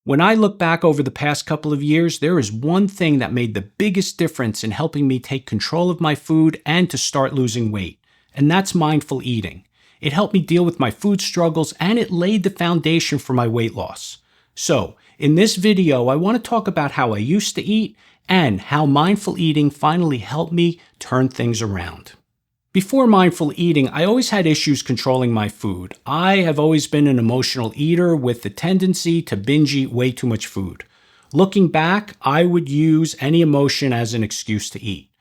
When I look back over the past couple of years, there is one thing that made the biggest difference in helping me take control of my food and to start losing weight, and that's mindful eating. It helped me deal with my food struggles and it laid the foundation for my weight loss. So, in this video, I want to talk about how I used to eat and how mindful eating finally helped me turn things around. Before mindful eating, I always had issues controlling my food. I have always been an emotional eater with the tendency to binge eat way too much food. Looking back, I would use any emotion as an excuse to eat.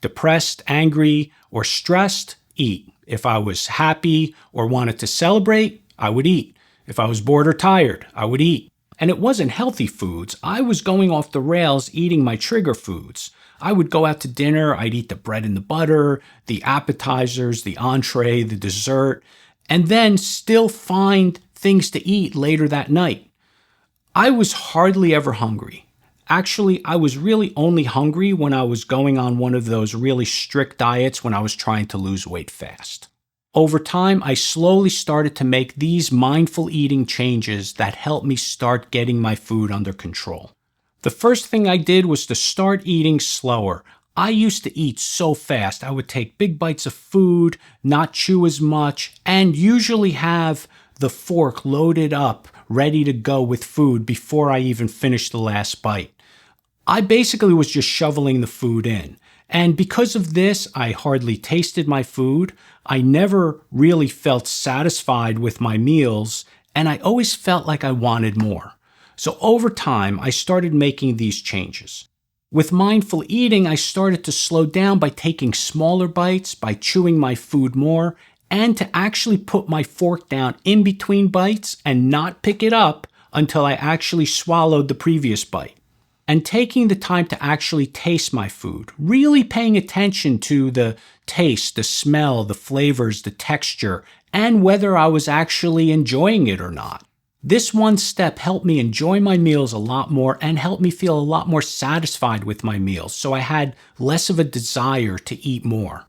Depressed, angry, or stressed, eat. If I was happy or wanted to celebrate, I would eat. If I was bored or tired, I would eat. And it wasn't healthy foods. I was going off the rails eating my trigger foods. I would go out to dinner, I'd eat the bread and the butter, the appetizers, the entree, the dessert, and then still find things to eat later that night. I was hardly ever hungry. Actually, I was really only hungry when I was going on one of those really strict diets when I was trying to lose weight fast. Over time, I slowly started to make these mindful eating changes that helped me start getting my food under control. The first thing I did was to start eating slower. I used to eat so fast. I would take big bites of food, not chew as much, and usually have the fork loaded up, ready to go with food before I even finished the last bite. I basically was just shoveling the food in. And because of this, I hardly tasted my food. I never really felt satisfied with my meals, and I always felt like I wanted more. So over time, I started making these changes. With mindful eating, I started to slow down by taking smaller bites, by chewing my food more, and to actually put my fork down in between bites and not pick it up until I actually swallowed the previous bite. And taking the time to actually taste my food, really paying attention to the taste, the smell, the flavors, the texture, and whether I was actually enjoying it or not. This one step helped me enjoy my meals a lot more and helped me feel a lot more satisfied with my meals, so I had less of a desire to eat more.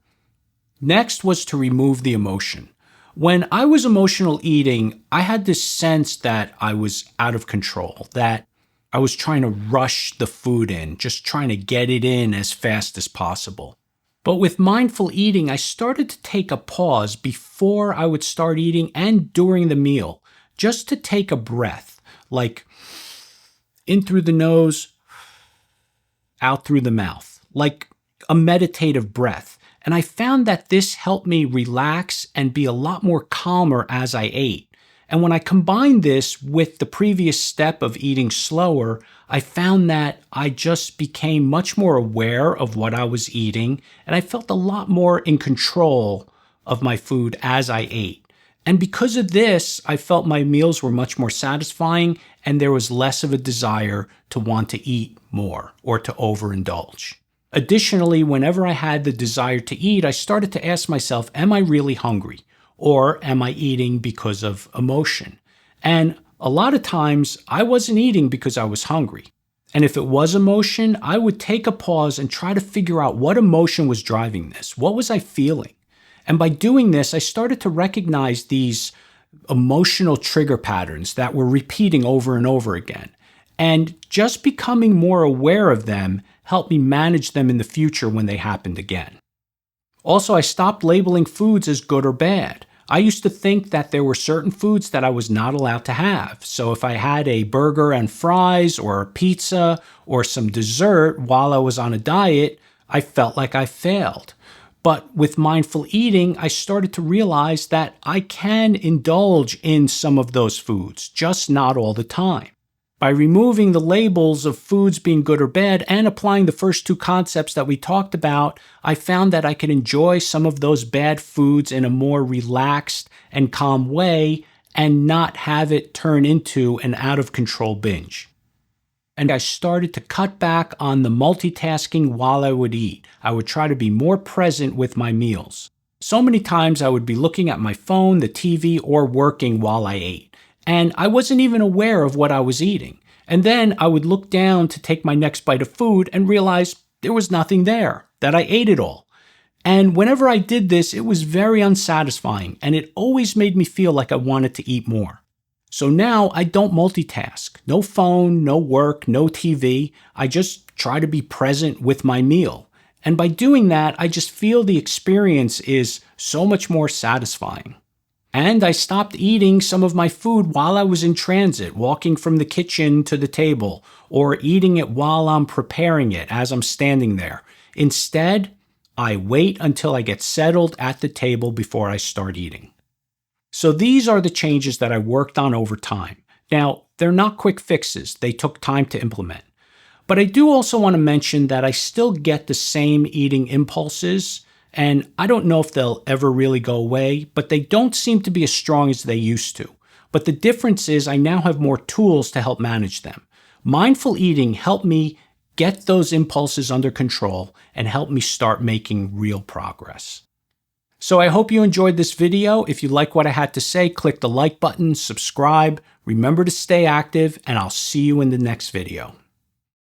Next was to remove the emotion. When I was emotional eating, I had this sense that I was out of control, that I was trying to rush the food in, just trying to get it in as fast as possible. But with mindful eating, I started to take a pause before I would start eating and during the meal, just to take a breath, like in through the nose, out through the mouth, like a meditative breath. And I found that this helped me relax and be a lot more calmer as I ate. And when I combined this with the previous step of eating slower, I found that I just became much more aware of what I was eating, and I felt a lot more in control of my food as I ate. And because of this, I felt my meals were much more satisfying and there was less of a desire to want to eat more or to overindulge. Additionally, whenever I had the desire to eat, I started to ask myself, am I really hungry? Or am I eating because of emotion? And a lot of times I wasn't eating because I was hungry. And if it was emotion, I would take a pause and try to figure out what emotion was driving this. What was I feeling? And by doing this, I started to recognize these emotional trigger patterns that were repeating over and over again. And just becoming more aware of them helped me manage them in the future when they happened again. Also, I stopped labeling foods as good or bad. I used to think that there were certain foods that I was not allowed to have. So if I had a burger and fries or a pizza or some dessert while I was on a diet, I felt like I failed. But with mindful eating, I started to realize that I can indulge in some of those foods, just not all the time. By removing the labels of foods being good or bad and applying the first two concepts that we talked about, I found that I could enjoy some of those bad foods in a more relaxed and calm way and not have it turn into an out-of-control binge. And I started to cut back on the multitasking while I would eat. I would try to be more present with my meals. So many times I would be looking at my phone, the TV, or working while I ate. And I wasn't even aware of what I was eating. And then I would look down to take my next bite of food and realize there was nothing there, that I ate it all. And whenever I did this, it was very unsatisfying, and it always made me feel like I wanted to eat more. So now I don't multitask. No phone, no work, no TV. I just try to be present with my meal. And by doing that, I just feel the experience is so much more satisfying. And I stopped eating some of my food while I was in transit, walking from the kitchen to the table, or eating it while I'm preparing it as I'm standing there. Instead, I wait until I get settled at the table before I start eating. So these are the changes that I worked on over time. Now, they're not quick fixes. They took time to implement. But I do also want to mention that I still get the same eating impulses, and I don't know if they'll ever really go away, but they don't seem to be as strong as they used to. But the difference is I now have more tools to help manage them. Mindful eating helped me get those impulses under control and help me start making real progress. So I hope you enjoyed this video. If you like what I had to say, click the like button, subscribe, remember to stay active, and I'll see you in the next video.